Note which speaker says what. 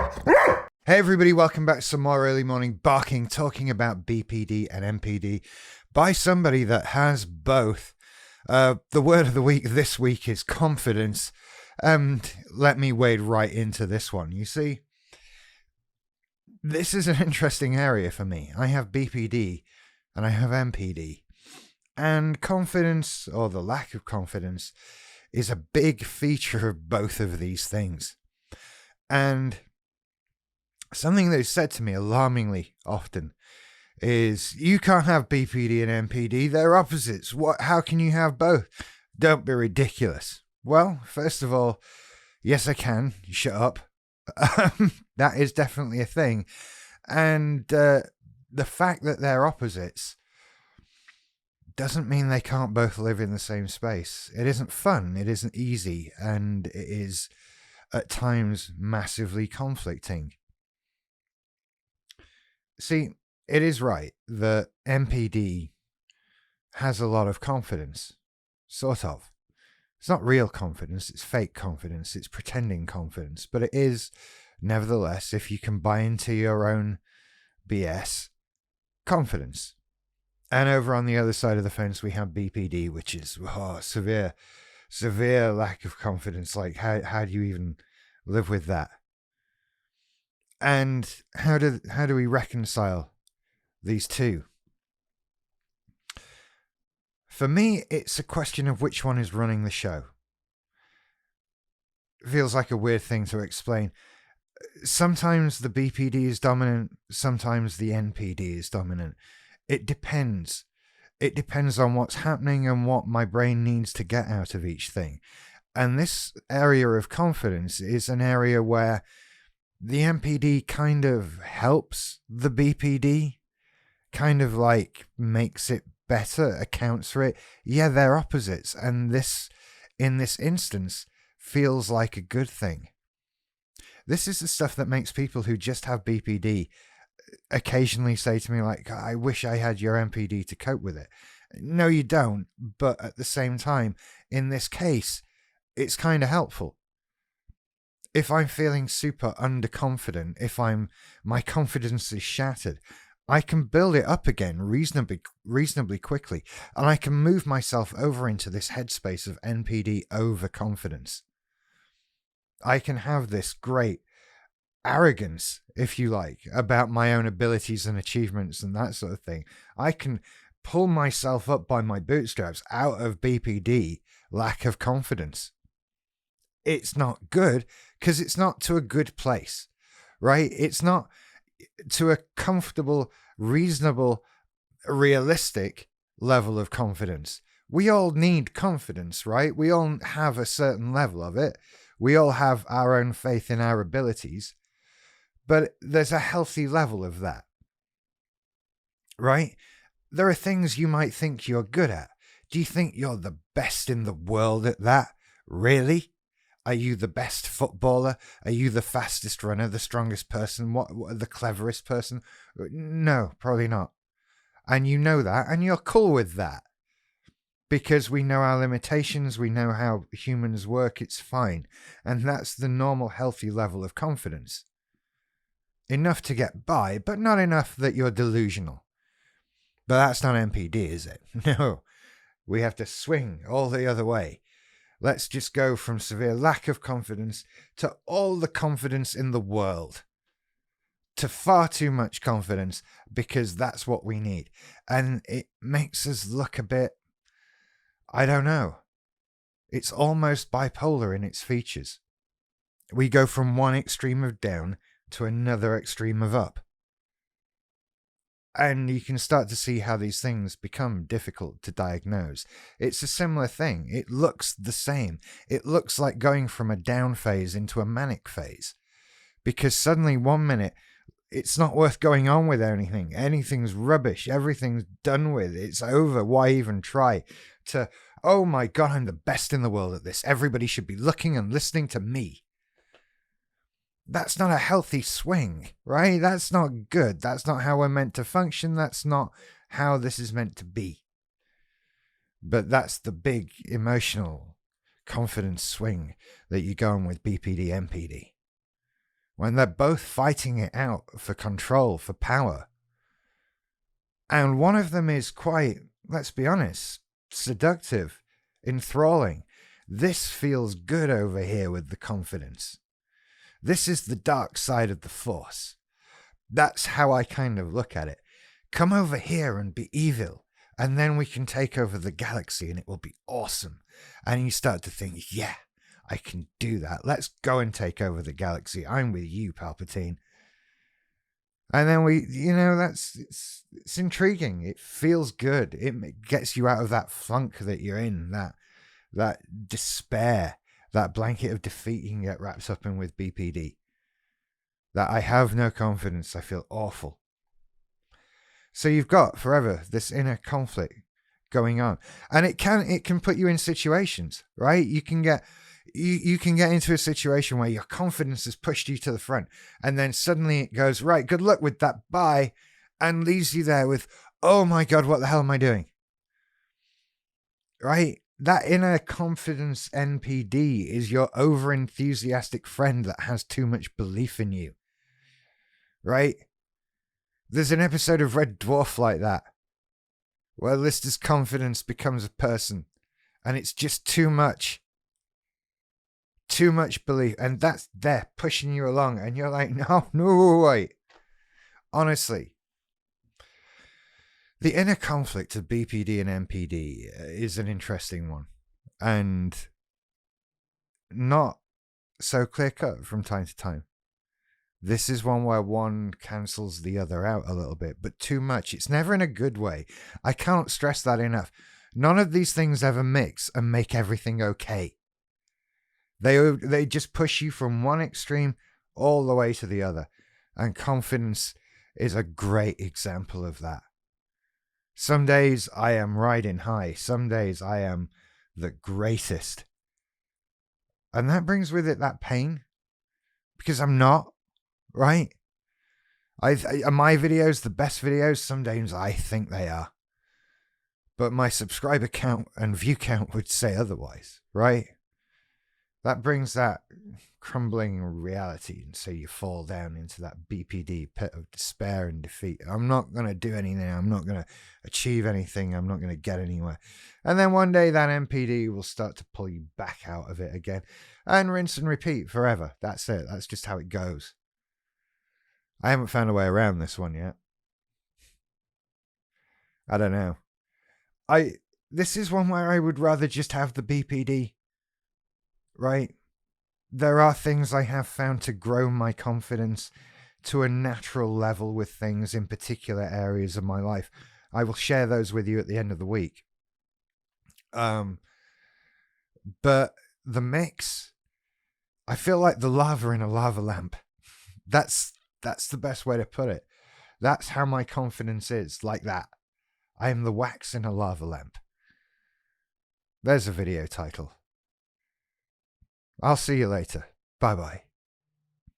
Speaker 1: Hey everybody, welcome back to some more early morning barking, talking about BPD and MPD by somebody that has both. The word of the week this week is confidence, and let me wade right into this one. You see, this is an interesting area for me. I have BPD and I have MPD, and confidence, or the lack of confidence, is a big feature of both of these things. And something that is said to me alarmingly often is, you can't have BPD and MPD, they're opposites. How can you have both? Don't be ridiculous. Well, first of all, yes I can. Shut up. That is definitely a thing. And the fact that they're opposites doesn't mean they can't both live in the same space. It isn't fun, it isn't easy, and it is at times massively conflicting. See, it is right that MPD has a lot of confidence. Sort of. It's not real confidence, it's fake confidence, it's pretending confidence. But it is, nevertheless, if you can buy into your own BS, confidence. And over on the other side of the fence, we have BPD, which is severe lack of confidence. Like, how do you even live with that? And how do we reconcile these two? For me, it's a question of which one is running the show. It feels like a weird thing to explain. Sometimes the BPD is dominant, sometimes the NPD is dominant. It depends. It depends on what's happening and what my brain needs to get out of each thing. And this area of confidence is an area where the MPD kind of helps the BPD, kind of like makes it better, accounts for it. Yeah, they're opposites, and this, in this instance, feels like a good thing. This is the stuff that makes people who just have BPD occasionally say to me, like, I wish I had your MPD to cope with it. No, you don't, but at the same time, in this case, it's kind of helpful. If I'm feeling super underconfident, if my confidence is shattered, I can build it up again reasonably quickly, and I can move myself over into this headspace of NPD overconfidence. I can have this great arrogance, if you like, about my own abilities and achievements and that sort of thing. I can pull myself up by my bootstraps out of BPD lack of confidence. It's not good because it's not to a good place, right? It's not to a comfortable, reasonable, realistic level of confidence. We all need confidence, right? We all have a certain level of it. We all have our own faith in our abilities, but there's a healthy level of that, right? There are things you might think you're good at. Do you think you're the best in the world at that? Really? Are you the best footballer? Are you the fastest runner, the strongest person, what the cleverest person? No, probably not. And you know that, and you're cool with that. Because we know our limitations, we know how humans work, it's fine. And that's the normal, healthy level of confidence. Enough to get by, but not enough that you're delusional. But that's not MPD, is it? No. We have to swing all the other way. Let's just go from severe lack of confidence to all the confidence in the world, to far too much confidence, because that's what we need. And it makes us look a bit, I don't know, it's almost bipolar in its features. We go from one extreme of down to another extreme of up. And you can start to see how these things become difficult to diagnose. It's a similar thing. It looks the same. It looks like going from a down phase into a manic phase. Because suddenly 1 minute, it's not worth going on with anything. Anything's rubbish. Everything's done with. It's over. Why even try? To, oh my God, I'm the best in the world at this. Everybody should be looking and listening to me. That's not a healthy swing, right? That's not good. That's not how we're meant to function. That's not how this is meant to be. But that's the big emotional confidence swing that you go on with BPD, MPD. when they're both fighting it out for control, for power. And one of them is quite, let's be honest, seductive, enthralling. This feels good over here with the confidence. This is the dark side of the force. That's how I kind of look at it. Come over here and be evil, and then we can take over the galaxy and it will be awesome. And you start to think, yeah, I can do that. Let's go and take over the galaxy. I'm with you, Palpatine. And then it's intriguing. It feels good. It gets you out of that funk that you're in, that despair, that blanket of defeat you can get wrapped up in with BPD. That I have no confidence. I feel awful. So you've got forever this inner conflict going on, and it can put you in situations, right? You can get into a situation where your confidence has pushed you to the front, and then suddenly it goes, right, good luck with that, bye, and leaves you there with, oh my God, what the hell am I doing? Right? That inner confidence NPD is your over-enthusiastic friend that has too much belief in you. Right? There's an episode of Red Dwarf like that, where Lister's confidence becomes a person, and it's just too much. Too much belief, and that's there pushing you along, and you're like, no, wait. Honestly, the inner conflict of BPD and NPD is an interesting one, and not so clear-cut from time to time. This is one where one cancels the other out a little bit, but too much. It's never in a good way. I can't stress that enough. None of these things ever mix and make everything okay. They just push you from one extreme all the way to the other. And confidence is a great example of that. Some days I am riding high. Some days I am the greatest. And that brings with it that pain. Because I'm not. Right? Are my videos the best videos? Some days I think they are. But my subscriber count and view count would say otherwise. Right? That brings that crumbling reality, and so you fall down into that BPD pit of despair and defeat. I'm not going to do anything. I'm not going to achieve anything. I'm not going to get anywhere. And then one day that NPD will start to pull you back out of it again, and rinse and repeat forever. That's it. That's just how it goes. I haven't found a way around this one yet. I don't know. This is one where I would rather just have the BPD. Right? There are things I have found to grow my confidence to a natural level with things in particular areas of my life. I will share those with you at the end of the week. But the mix, I feel like the lava in a lava lamp. That's the best way to put it. That's how my confidence is, like that. I am the wax in a lava lamp. There's a video title. I'll see you later. Bye-bye.